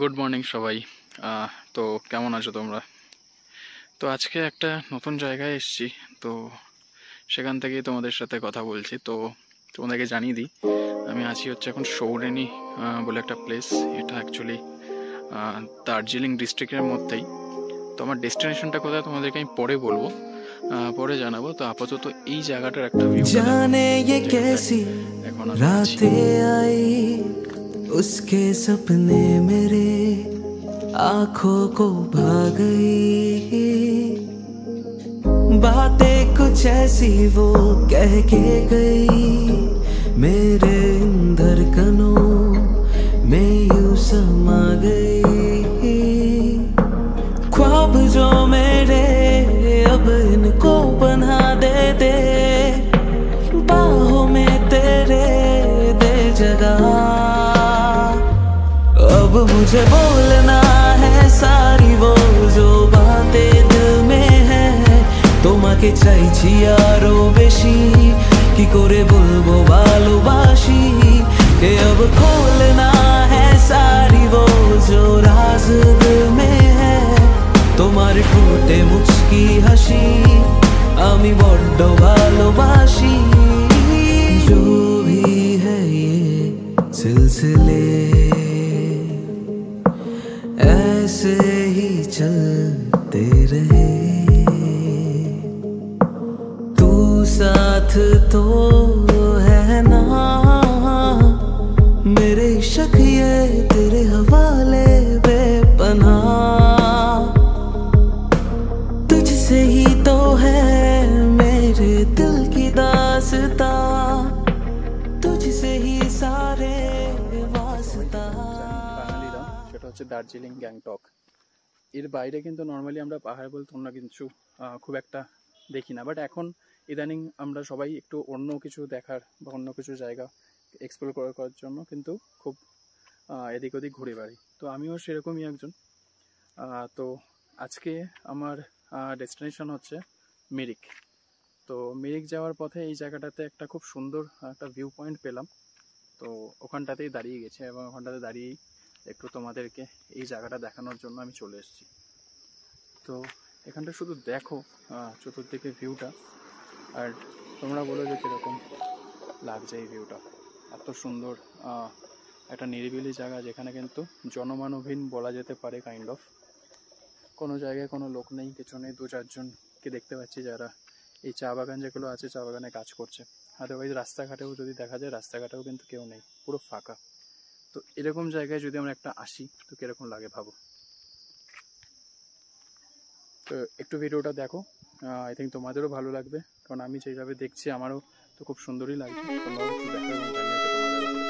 Good morning সবাই। তো কেমন আছো তোমরা? তো আজকে একটা নতুন জায়গায় এসেছি। তো সেখান থেকেই তোমাদের সাথে কথা বলছি। তো তোমাদেরকে জানিয়ে দিই, আমি আছি হচ্ছে এখন সৌরেনি বলে একটা প্লেস। এটা অ্যাকচুয়ালি দার্জিলিং ডিস্ট্রিক্টের মধ্যেই। তো আমার ডেস্টিনেশনটা কোথায় তোমাদেরকে আমি পরে বলবো, পরে জানাবো। তো আপাতত এই জায়গাটার একটা ভিউ जाने ये कैसी এখন रातें आई, उसके सपने मेरे आंखों को भा गई। बातें कुछ ऐसी वो कह के गई, मेरे धड़कनों में यूं समा गई। ख्वाब जो मेरे अब इनको बना दे बाहों में तेरे दे जगह। अब मुझे बोलना है सारी वो जो बातें दिल में है। তোমাকে চাইছি আরো বেশি, কি করে বলবো ভালোবাসি। कि अब खोलना है सारी वो जो राज दिल में है। তোমার ঠোঁটে মুচকি হাসি আমি বড্ড ভালোবাসি। जो भी है ये सिलसिले ऐसे ही चलते रहे, तू साथ तो है ना। मेरे शक ये तेरे हवाले बेपनाह, तुझसे ही तो है मेरे दिल की दास्ता, तुझसे ही सारे वास्ता। সেটা হচ্ছে দার্জিলিং গ্যাংটক। এর বাইরে কিন্তু নর্মালি আমরা পাহাড় বলতে অন্য কিছু খুব একটা দেখি না। বাট এখন ইদানিং আমরা সবাই একটু অন্য কিছু দেখার বা অন্য কিছু জায়গা এক্সপ্লোর করার জন্য কিন্তু খুব এদিক ওদিক ঘুরে বেড়াই। তো আমিও সেরকমই একজন। তো আজকে আমার ডেস্টিনেশন হচ্ছে মিরিক। তো মিরিক যাওয়ার পথে এই জায়গাটাতে একটা খুব সুন্দর একটা ভিউ পয়েন্ট পেলাম। তো ওখানটাতেই দাঁড়িয়ে গেছে এবং ওখানটাতে দাঁড়িয়েই একটু তোমাদেরকে এই জায়গাটা দেখানোর জন্য আমি চলে এসেছি। তো এখানটা শুধু দেখো চতুর্দিকে ভিউটা, আর তোমরা বলো যে কীরকম লাগছে এই ভিউটা। এত সুন্দর একটা নিরিবিলি জায়গা, যেখানে কিন্তু জনমানবহীন বলা যেতে পারে কাইন্ড অফ। কোনো জায়গায় কোনো লোক নেই, কিছু নেই। 2-4জনকে দেখতে পাচ্ছি যারা এই চা বাগান যেগুলো আছে চা বাগানে কাজ করছে। আদারওয়াইজ রাস্তাঘাটেও যদি দেখা যায়, রাস্তাঘাটেও কিন্তু কেউ নেই, পুরো ফাঁকা। তো এরকম জায়গায় যদি আমরা একটা আসি তো কীরকম লাগে ভাবো। তো একটু ভিডিওটা দেখো, আই থিঙ্ক তোমাদেরও ভালো লাগবে, কারণ আমি যেভাবে দেখছি আমারও তো খুব সুন্দরই লাগছে। তোমরাও একটু দেখো এবং জানিয়ে তোমাদের উপরে।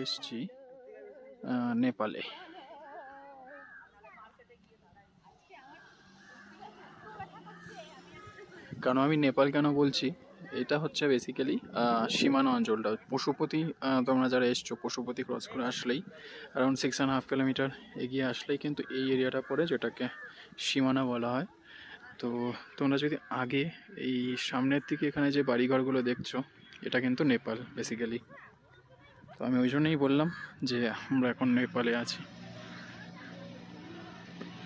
এসেছি নেপালে। কেন আমি নেপাল কেন বলছি, এটা হচ্ছে বেসিক্যালি সীমানা অঞ্চলটা। পশুপতি, তোমরা যারা এসছো পশুপতি ক্রস করে আসলেই অ্যারাউন্ড 6.5 কিলোমিটার এগিয়ে আসলেই কিন্তু এই এরিয়াটা পড়ে, যেটাকে সীমানা বলা হয়। তো তোমরা যদি আগে এই সামনের দিকে এখানে যে বাড়িঘরগুলো দেখছো, এটা কিন্তু নেপাল বেসিক্যালি। তো আমি ওই জন্যই বললাম যে আমরা এখন নেপালে আছি।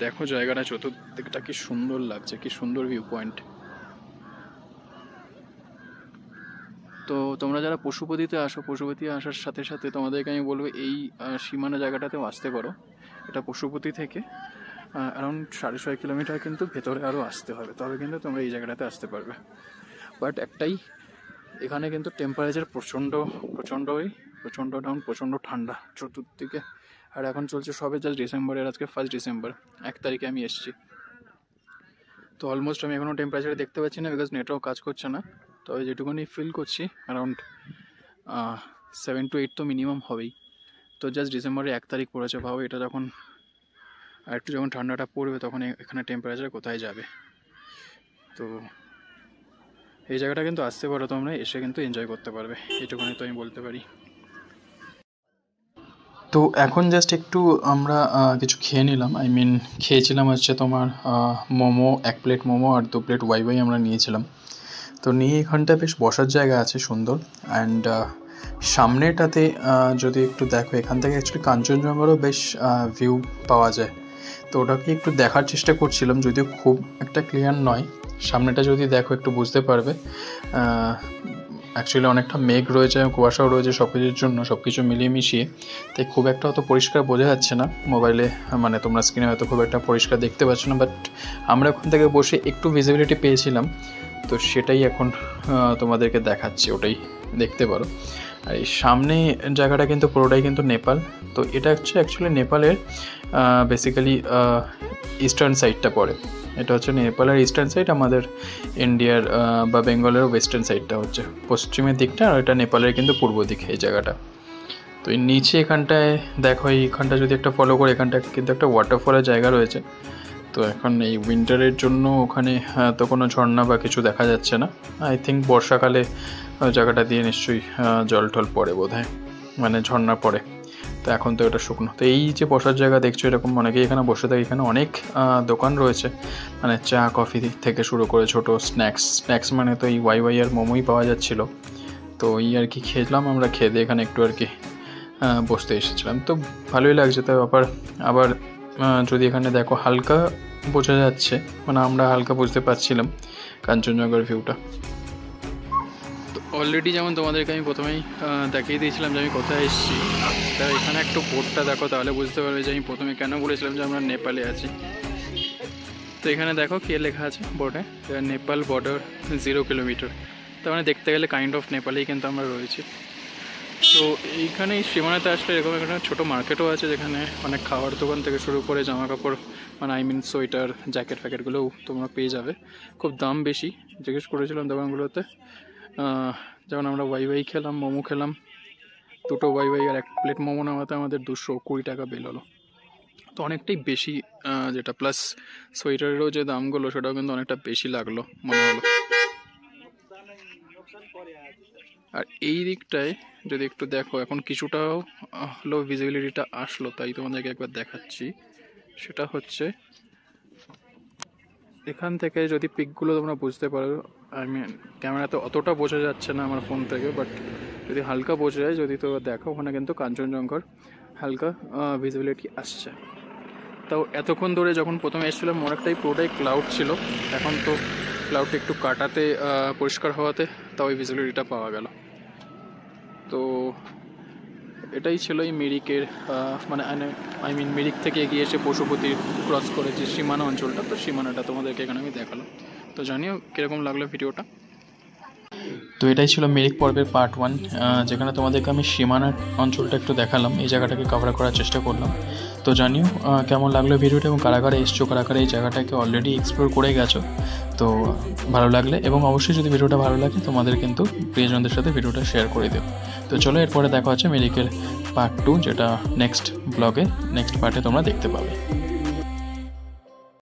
দেখো জায়গাটা চতুর্দিকটা কি সুন্দর লাগছে, কি সুন্দর ভিউ পয়েন্ট। তো তোমরা যারা পশুপতিতে আসো, পশুপতি আসার সাথে সাথে তোমাদেরকে আমি বলবো এই সীমানা জায়গাটাতেও আসতে পারো। এটা পশুপতি থেকে অ্যারাউন্ড 6.5 কিলোমিটার কিন্তু ভেতরে আরও আসতে হবে, তবে কিন্তু তোমরা এই জায়গাটাতে আসতে পারবে। বাট একটাই, এখানে কিন্তু টেম্পারেচার প্রচণ্ড ডাউন, প্রচণ্ড ঠান্ডা চতুর্দিকে। আর এখন চলছে সবে জাস্ট ডিসেম্বরের, আজকে 1 ডিসেম্বর, 1 তারিখে আমি এসেছি। তো অলমোস্ট আমি এখনও টেম্পারেচার দেখতে পাচ্ছি না, বিকজ নেটও কাজ করছে না। তবে যেটুকুনি ফিল করছি অ্যারাউন্ড 7 to 8 তো মিনিমাম হবেই। তো জাস্ট ডিসেম্বরের 1 তারিখ পড়েছে, ভাবো এটা যখন আর একটু যখন ঠান্ডাটা পড়বে তখন এখানে টেম্পারেচার কোথায় যাবে। তো এই জায়গাটা কিন্তু আসতে পারো তোমরা, এসে কিন্তু এনজয় করতে পারবে, এটুকুনি তো আমি বলতে পারি। তো এখন জাস্ট একটু আমরা কিছু খেয়ে নিলাম। খেয়েছিলাম হচ্ছে তোমার মোমো, 1 প্লেট মোমো আর 2 প্লেট ওয়াই আমরা নিয়েছিলাম। তো নিয়ে এখানটায় বেশ বসার জায়গা আছে সুন্দর। অ্যান্ড সামনেটাতে যদি একটু দেখো, এখান থেকে অ্যাকচুয়ালি কাঞ্চনজঙ্ঘারও বেশ ভিউ পাওয়া যায়। তো ওটাকে একটু দেখার চেষ্টা করছিলাম, যদিও খুব একটা ক্লিয়ার নয়। সামনেটা যদি দেখো একটু বুঝতে পারবে। অ্যাকচুয়ালি অনেকটা মেঘ রয়েছে, কুয়াশাও রয়েছে, সব কিছুর জন্য সব কিছু মিলিয়ে মিশিয়ে তাই খুব একটা অত পরিষ্কার বোঝা যাচ্ছে না মোবাইলে, মানে তোমরা স্ক্রিনে হয়তো খুব একটা পরিষ্কার দেখতে পাচ্ছ না। বাট আমরা ওখান থেকে বসে একটু ভিজিবিলিটি পেয়েছিলাম, তো সেটাই এখন তোমাদেরকে দেখাচ্ছি, ওটাই দেখতে পারো। আর এই সামনে জায়গাটা কিন্তু পুরোটাই কিন্তু নেপাল। তো এটা হচ্ছে অ্যাকচুয়ালি নেপালের বেসিক্যালি ইস্টার্ন সাইডটা পড়ে। এটা হচ্ছে নেপালের ইস্টার্ন সাইড, আমাদের ইন্ডিয়ার বা বেঙ্গলের ওয়েস্টার্ন সাইডটা হচ্ছে পশ্চিমের দিকটা, আর এটা নেপালের কিন্তু পূর্ব দিকে এই জায়গাটা। তো এই নিচে এখানটায় দেখো, এইখানটা যদি একটা ফলো করে, এখানটা কিন্তু একটা ওয়াটারফলের জায়গা রয়েছে। তো এখন এই উইন্টারের জন্য ওখানে তো কোনো ঝর্ণা বা কিছু দেখা যাচ্ছে না। আই থিঙ্ক বর্ষাকালে জায়গাটা দিয়ে নিশ্চয়ই জল টল পড়ে বোধহয়, মানে ঝর্ণা পড়ে। তো এখন তো এটা শুকনো। তো এই যে বসার জায়গা দেখছো, এরকম অনেকেই এখানে বসে থাকে। এখানে অনেক দোকান রয়েছে, মানে চা কফি থেকে শুরু করে ছোটো স্ন্যাক্স মানে তো এই ওয়াই আর মোমোই পাওয়া যাচ্ছিলো। তো এই আর কি খেলাম আমরা, খেয়ে দিয়ে এখানে একটু আর কি বসতে এসেছিলাম। তো ভালোই লাগছে। তো আবার যদি এখানে দেখো হালকা বোঝা যাচ্ছে, মানে আমরা হালকা বুঝতে পারছিলাম কাঞ্চনজঙ্ঘার ভিউটা। তো অলরেডি যেমন তোমাদেরকে আমি প্রথমেই দেখিয়ে দিয়েছিলাম যে আমি কোথায় এসেছি। তা এখানে একটু বোর্ডটা দেখো, তাহলে বুঝতে পারবে যে আমি প্রথমে কেন বলেছিলাম যে আমরা নেপালে আছি। তো এখানে দেখো কে লেখা আছে বোর্ডে, নেপাল বর্ডার 0 কিলোমিটার। তার মানে দেখতে গেলে কাইন্ড অফ নেপালেই কিন্তু আমরা রয়েছি। তো এইখানে সীমানাতে আসলে এরকম একটা ছোটো মার্কেটও আছে, যেখানে অনেক খাওয়ার দোকান থেকে শুরু করে জামা কাপড়, মানে সোয়েটার জ্যাকেট ফ্যাকেটগুলোও তোমরা পেয়ে যাবে। খুব দাম বেশি, জিজ্ঞেস করেছিলাম দোকানগুলোতে। যেমন আমরা ওয়াই খেলাম, মোমো খেলাম, 2টো ওয়াই আর 1 প্লেট মোমো নামাতে আমাদের 220 টাকা বিল হলো। তো অনেকটাই বেশি, যেটা প্লাস সোয়েটারেরও যে দামগুলো সেটাও কিন্তু অনেকটা বেশি লাগলো মনে হলো। আর এই দিকটায় যদি একটু দেখো, এখন কিছুটাও হলো ভিজিবিলিটিটা আসলো, তাই তোমাদেরকে একবার দেখাচ্ছি। সেটা হচ্ছে এখান থেকে যদি পিকগুলো তোমরা বুঝতে পারো, ক্যামেরাতে অতটা বোঝা যাচ্ছে না আমার ফোন থেকে, বাট যদি হালকা বোঝা যায়, যদি তো দেখো ওখানে কিন্তু কাঞ্চনজঙ্ঘার হালকা ভিজিবিলিটি আসছে। তাও এতক্ষণ ধরে যখন প্রথমে এসেছিলাম অনেকটাই পুরোটাই ক্লাউড ছিল, এখন তো ক্লাউডটা একটু কাটাতে পরিষ্কার হওয়াতে তাও এই ভিজিবিলিটিটা পাওয়া গেল। তো এটাই ছিল এই মিরিকের, মানে মিরিক থেকে এগিয়ে এসে পশুপতি ক্রস করে যে সীমানা অঞ্চলটা, তো সীমানাটা তোমাদেরকে এখানে আমি দেখালাম। তো জানিও কীরকম লাগলো ভিডিওটা। তো এটাই ছিল মিরিক পর্বের পার্ট 1, যেখানে তোমাদেরকে আমি সীমানার অঞ্চলটা একটু দেখালাম, এই জায়গাটাকে কভার করার চেষ্টা করলাম। তো জানিও কেমন লাগলো ভিডিওটা, এবং কারা কারা এসছো, কারা কারা এই জায়গাটাকে অলরেডি এক্সপ্লোর করে গেছো। তো ভালো লাগলে, এবং অবশ্যই যদি ভিডিওটা ভালো লাগে তোমাদের কিন্তু প্রিয়জনদের সাথে ভিডিওটা শেয়ার করে দিও। তো চলো এরপরে দেখা হচ্ছে মিরিকের পার্ট 2, যেটা নেক্সট ব্লগে, নেক্সট পার্টে তোমরা দেখতে পাবে।